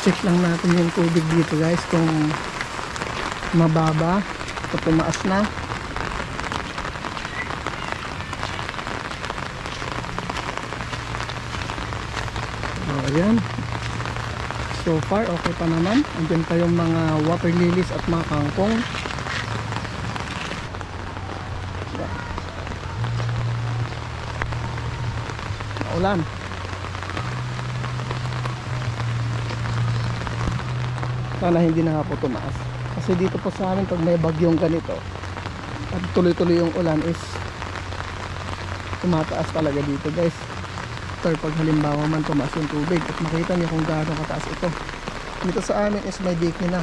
check lang natin yung tubig dito guys, kung mababa o tumaas na. Ayan, so far okay pa naman. Andyan pa yung mga water lilies at mga kangkong. Ulan. Sana hindi na nga po tumaas, kasi dito po sa amin pag may bagyong ganito at tuloy-tuloy yung ulan is tumataas talaga dito guys. Or pag halimbawa man tumaas yung tubig at makita niyo kung gaano kataas ito. Dito sa amin is may diki na.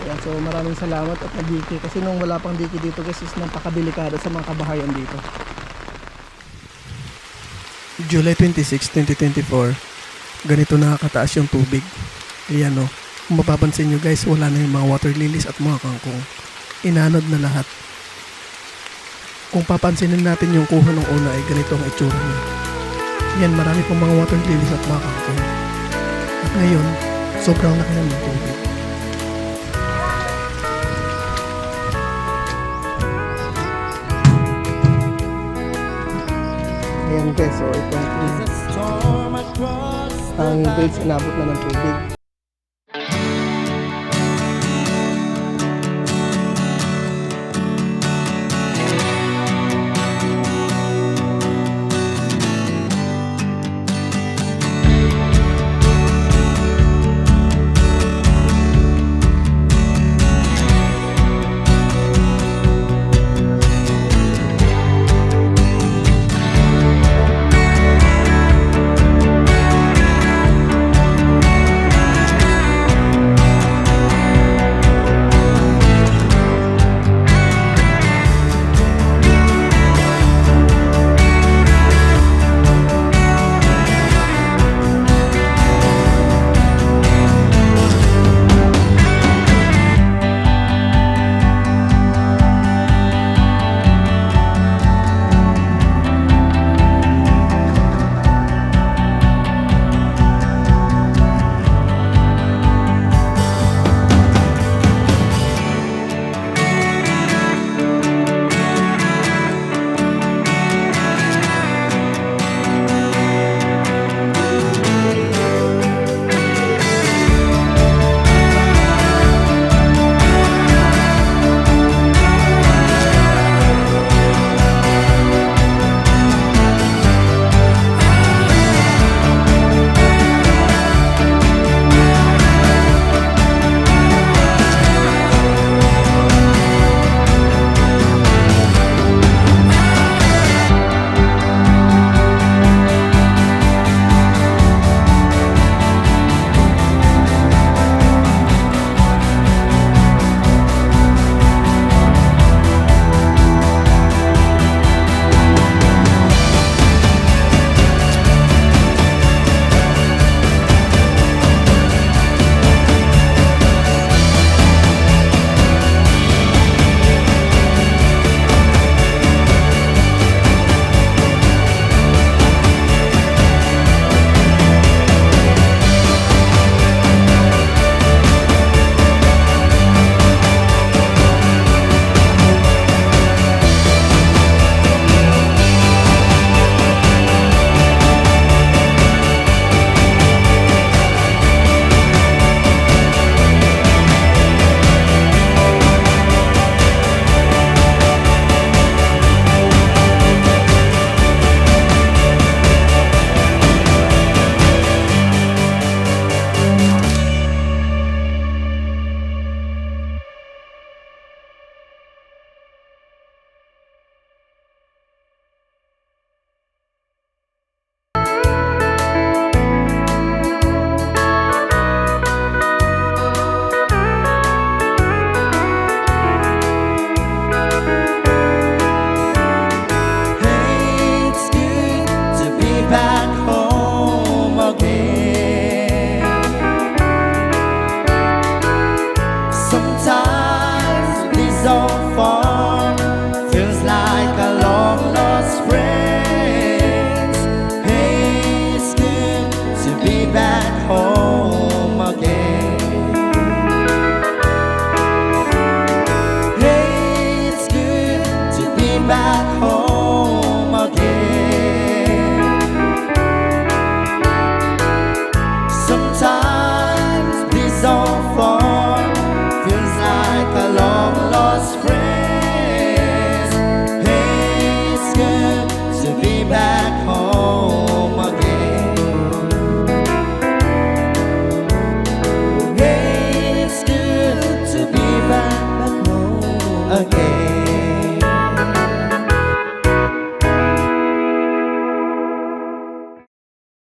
Ayan, so maraming salamat at nagdiki, kasi nung wala pang diki dito guys is napakadelikado sa mga kabahayan dito. July 26, 2024, ganito nakakataas yung tubig. Ayan o, kung mapapansin nyo guys, wala na yung mga water lilies at mga kangkong. Inanod na lahat. Kung papansinin natin yung kuha ng una ay ganito ang itsura niya. Yan, marami pong mga water lilies at mga kangkong. At ngayon, sobrang laki na ng tubig. Ayan guys, so itong ang bridge inabot na ng tubig.